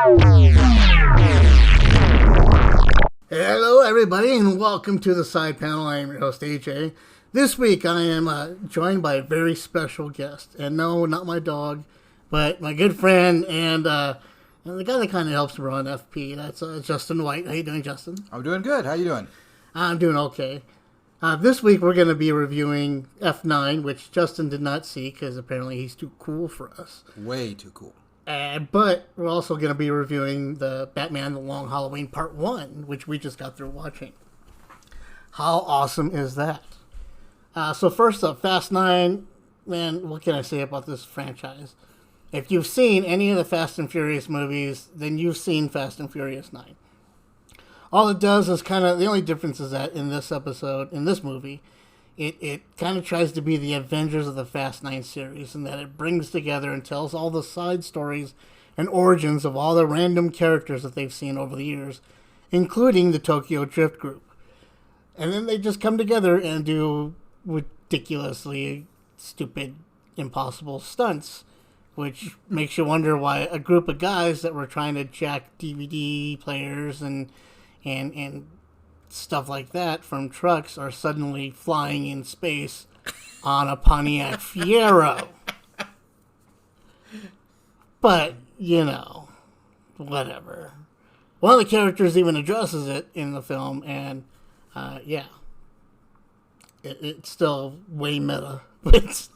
Hello, everybody, and welcome to the Side Panel. I am your host, AJ. This week, I am joined by a very special guest. And no, not my dog, but my good friend and the guy that kind of helps run FP. That's Justin White. How you doing, Justin? I'm doing good. How you doing? I'm doing okay. This week, we're going to be reviewing F9, which Justin did not see because apparently he's too cool for us. Way too cool. But we're also going to be reviewing the Batman The Long Halloween Part 1, which we just got through watching. How awesome is that? So first up, Fast 9, man, what can I say about this franchise? If you've seen any of the Fast and Furious movies, then you've seen Fast and Furious 9. All it does is kind of, the only difference is that in this episode, in this movie, it kind of tries to be the Avengers of the Fast 9 series, in that it brings together and tells all the side stories and origins of all the random characters that they've seen over the years, including the Tokyo Drift group. And then they just come together and do ridiculously stupid, impossible stunts, which makes you wonder why a group of guys that were trying to jack DVD players and stuff like that from trucks are suddenly flying in space on a Pontiac Fiero. But, you know, whatever. One of the characters even addresses it in the film, and, yeah. It's still way meta, but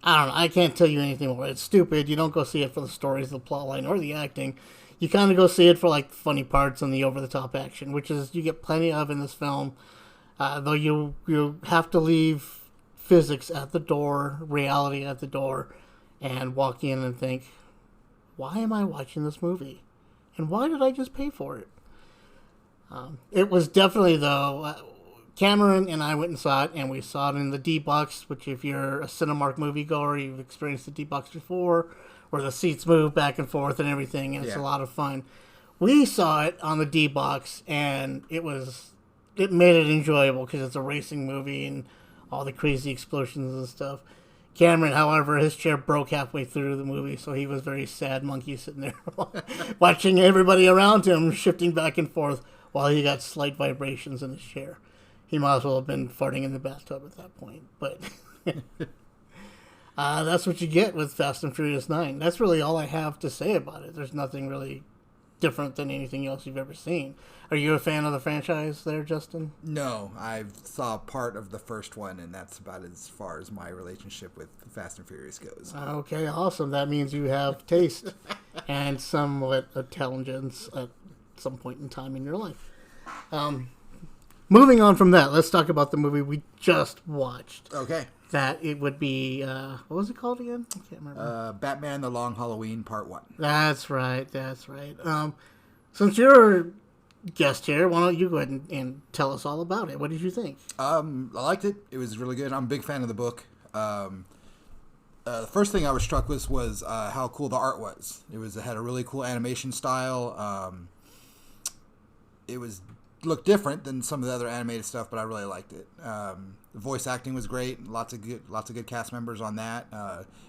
I don't know. I can't tell you anything more. It's stupid. You don't go see it for the stories, the plotline, or the acting. You kind of go see it for, like, funny parts and the over-the-top action, which is you get plenty of in this film. Though you have to leave physics at the door, reality at the door, and walk in and think, why am I watching this movie? And why did I just pay for it? It was definitely, though, Cameron and I went and saw it, and we saw it in the D-Box, which if you're a Cinemark moviegoer, you've experienced the D-Box before, where the seats move back and forth and everything, and it's a lot of fun. We saw it on the D-Box, and it made it enjoyable because it's a racing movie and all the crazy explosions and stuff. Cameron, however, his chair broke halfway through the movie, so he was very sad monkey sitting there watching everybody around him shifting back and forth while he got slight vibrations in his chair. He might as well have been farting in the bathtub at that point, but that's what you get with Fast and Furious 9. That's really all I have to say about it. There's nothing really different than anything else you've ever seen. Are you a fan of the franchise there, Justin? No, I saw part of the first one, and that's about as far as my relationship with Fast and Furious goes. Okay, awesome. That means you have taste and somewhat intelligence at some point in time in your life. Moving on from that, let's talk about the movie we just watched. Okay. That it would be, what was it called again? I can't remember. Batman The Long Halloween Part 1. That's right. Since you're a guest here, why don't you go ahead and tell us all about it? What did you think? I liked it. It was really good. I'm a big fan of the book. The first thing I was struck with was how cool the art was. It had a really cool animation style. It looked different than some of the other animated stuff, but I really liked it. The voice acting was great. Lots of good cast members on that.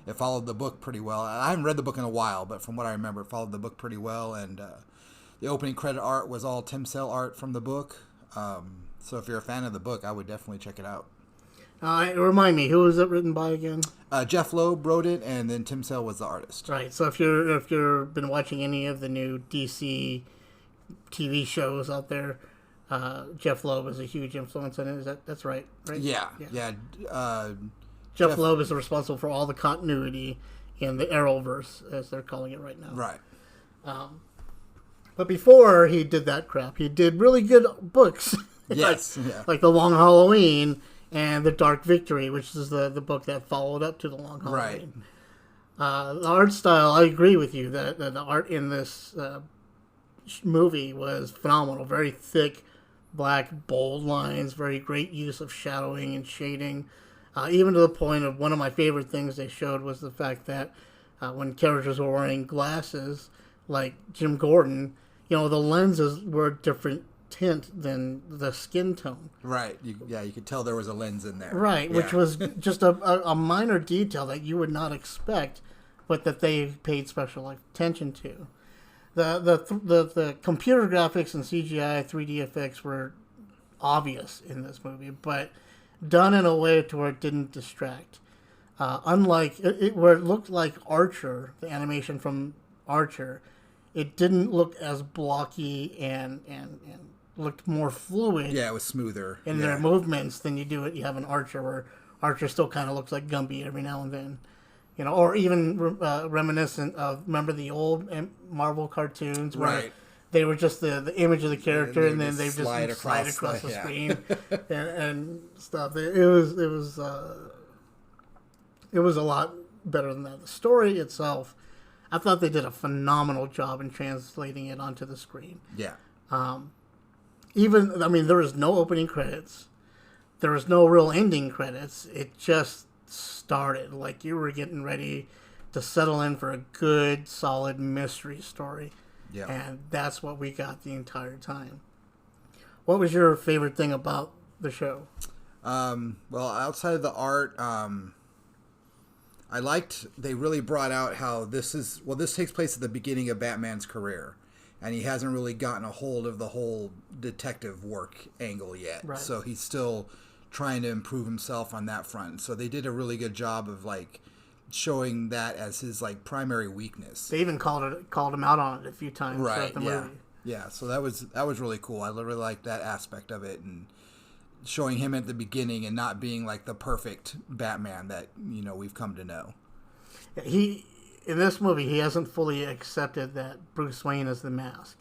It followed the book pretty well. I haven't read the book in a while, but from what I remember, it followed the book pretty well. And the opening credit art was all Tim Sale art from the book. So if you're a fan of the book, I would definitely check it out. Remind me, who was it written by again? Jeff Loeb wrote it, and then Tim Sale was the artist. Right. So if you've been watching any of the new DC TV shows out there, Jeff Loeb is a huge influence in it. That's right? Yeah. Jeff Loeb is responsible for all the continuity in the Arrowverse, as they're calling it right now. Right. But before he did that crap, he did really good books. Yes. like The Long Halloween and The Dark Victory, which is the book that followed up to The Long Halloween. Right. The art style, I agree with you that the art in this movie was phenomenal. Very thick, black, bold lines, very great use of shadowing and shading. Even to the point of one of my favorite things they showed was the fact that when characters were wearing glasses, like Jim Gordon, the lenses were a different tint than the skin tone. Right. You could tell there was a lens in there. Right, yeah. Which was just a minor detail that you would not expect, but that they paid special attention to. The computer graphics and CGI 3D effects were obvious in this movie, but done in a way to where it didn't distract. Unlike where it looked like Archer, the animation from Archer, it didn't look as blocky and looked more fluid. Yeah, it was smoother in their movements than you do it. You have an Archer where Archer still kind of looks like Gumby every now and then, or even reminiscent of, remember the old Marvel cartoons where they were just the image of the character and then they just slide across the screen and stuff. It was a lot better than that. The story itself, I thought they did a phenomenal job in translating it onto the screen. Yeah. There was no opening credits. There was no real ending credits. It just started. Like you were getting ready to settle in for a good, solid mystery story. Yeah. And that's what we got the entire time. What was your favorite thing about the show? Well, outside of the art, I liked they really brought out how this takes place at the beginning of Batman's career, and he hasn't really gotten a hold of the whole detective work angle yet. Right. So he's still trying to improve himself on that front. So they did a really good job of showing that as his primary weakness. They even called him out on it a few times throughout the movie. Yeah, so that was really cool. I really liked that aspect of it, and showing him at the beginning and not being the perfect Batman that we've come to know. In this movie, he hasn't fully accepted that Bruce Wayne is the Mask,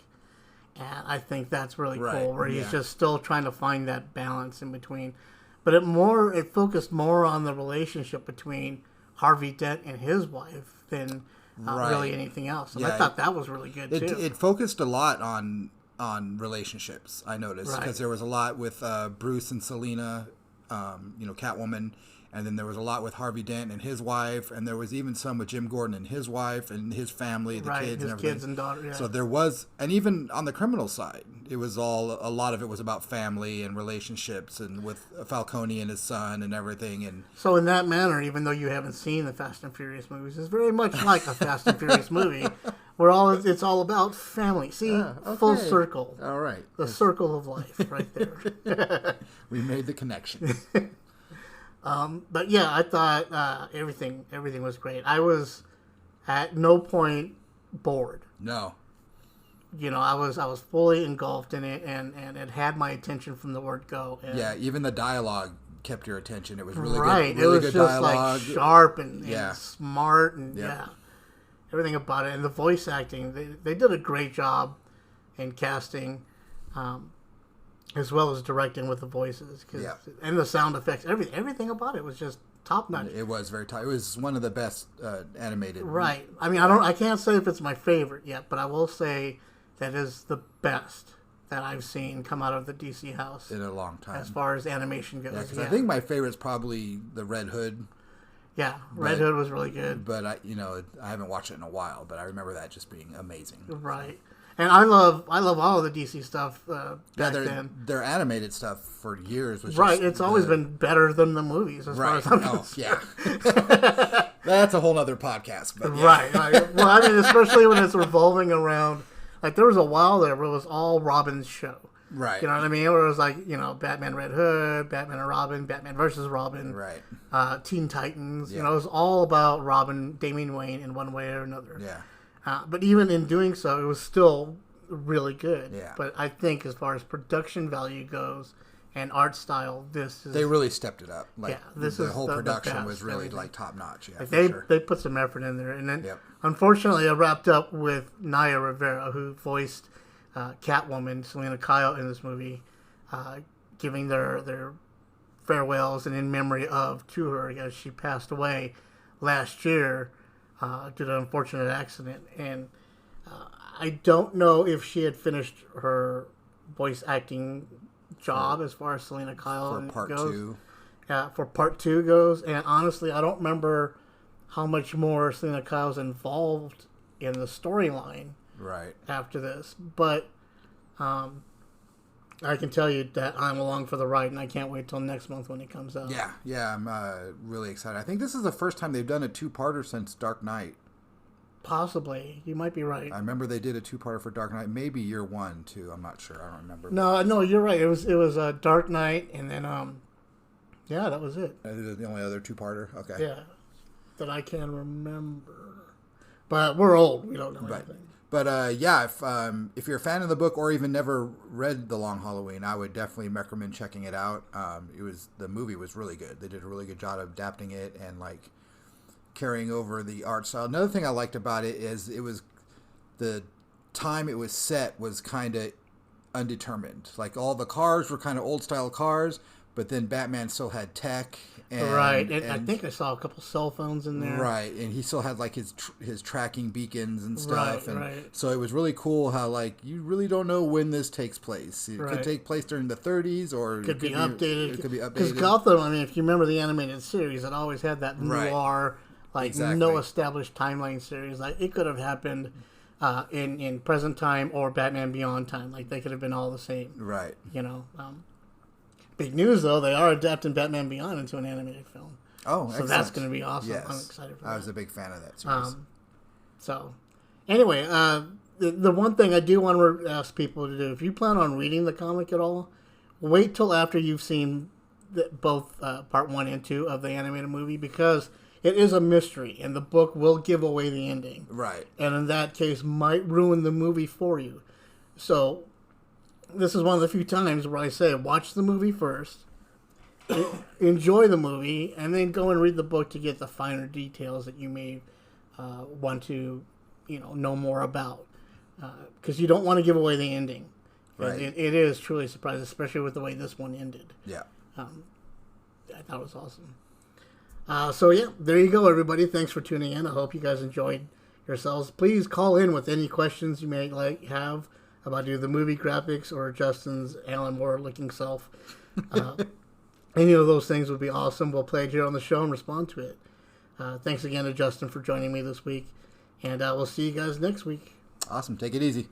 and I think that's really cool. Where he's just still trying to find that balance in between, but it focused more on the relationship between Harvey Dent and his wife than really anything else. And I thought that was really good too. It focused a lot on relationships, I noticed, because there was a lot with Bruce and Selina, Catwoman, and then there was a lot with Harvey Dent and his wife, and there was even some with Jim Gordon and his wife and his family, the kids and everything. Kids and daughter, yeah. So there was, and even on the criminal side, a lot of it was about family and relationships, and with Falcone and his son and everything. And so in that manner, even though you haven't seen the Fast and Furious movies, it's very much like a Fast and Furious movie. It's all about family. See, okay. Full circle. All right. The circle of life right there. We made the connection. But yeah, I thought everything was great. I was at no point bored. No. I was fully engulfed in it, and it had my attention from the word go. And even the dialogue kept your attention. It was really good. Really it was good just dialogue. Sharp and smart and everything about it. And the voice acting, they did a great job in casting, as well as directing with the voices, and the sound effects. Everything about it was just top notch. It was very top. It was one of the best animated. Right. I mean, I can't say if it's my favorite yet, but I will say that is the best that I've seen come out of the DC house in a long time, as far as animation goes. I think my favorite's probably the Red Hood. Yeah, Red Hood was really good. But I haven't watched it in a while, but I remember that just being amazing. Right. And I love all of the DC stuff back then. Their animated stuff for years was it's always been better than the movies as far as I'm concerned. Yeah. That's a whole other podcast. But Right. Well, I mean, especially when it's revolving around, there was a while there where it was all Robin's show. Right. You know what I mean? Where it was Batman Red Hood, Batman and Robin, Batman versus Robin. Right. Teen Titans. It was all about Robin, Damian Wayne in one way or another. Yeah. But even in doing so, it was still really good. Yeah. But I think as far as production value goes and art style, they really stepped it up. The whole production was really top notch. Yeah, they put some effort in there, and then unfortunately, I wrapped up with Naya Rivera, who voiced Catwoman, Selina Kyle in this movie, giving their farewells and in memory of to her, as she passed away last year. Due to an unfortunate accident, and I don't know if she had finished her voice acting job as far as Selina Kyle for part goes. 2. Yeah, for part 2 goes, and honestly, I don't remember how much more Selina Kyle's involved in the storyline. Right. After this, but I can tell you that I'm along for the ride, and I can't wait till next month when it comes out. Yeah, I'm really excited. I think this is the first time they've done a 2-parter since Dark Knight. Possibly. You might be right. I remember they did a 2-parter for Dark Knight, maybe year 1 too. I'm not sure. I don't remember. No, you're right. It was Dark Knight, and then yeah, that was it. It was the only other 2-parter. Okay. Yeah, that I can remember. But we're old. We don't know anything. But yeah, if you're a fan of the book or even never read The Long Halloween, I would definitely recommend checking it out. The movie was really good. They did a really good job of adapting it and like carrying over the art style. Another thing I liked about it is it was the time it was set was kind of undetermined. Like all the cars were kind of old style cars, but then Batman still had tech. And I think I saw a couple cell phones in there. Right, and he still had like his tracking beacons and stuff. Right. So it was really cool how like you really don't know when this takes place. It could take place during the 30s or it could be updated. It could be updated. Because Gotham, I mean, if you remember the animated series, it always had that noir, like no established timeline series. Like it could have happened in present time or Batman Beyond time. Like they could have been all the same. Right. You know. Big news, though, they are adapting Batman Beyond into an animated film. Oh, so excellent. That's going to be awesome. Yes. I'm excited for that. I was a big fan of that series. So, anyway, the one thing I do want to ask people to do, if you plan on reading the comic at all, wait till after you've seen both part 1 and 2 of the animated movie, because it is a mystery, and the book will give away the ending. Right. And in that case, might ruin the movie for you. So this is one of the few times where I say, watch the movie first, enjoy the movie, and then go and read the book to get the finer details that you may want to, know more about. Because you don't want to give away the ending. Right. It is truly surprising, especially with the way this one ended. Yeah. I thought it was awesome. So yeah, there you go, everybody. Thanks for tuning in. I hope you guys enjoyed yourselves. Please call in with any questions you may have about either the movie graphics or Justin's Alan Moore looking self. Any of those things would be awesome. We'll play it here on the show and respond to it. Thanks again to Justin for joining me this week, and we'll see you guys next week. Awesome. Take it easy.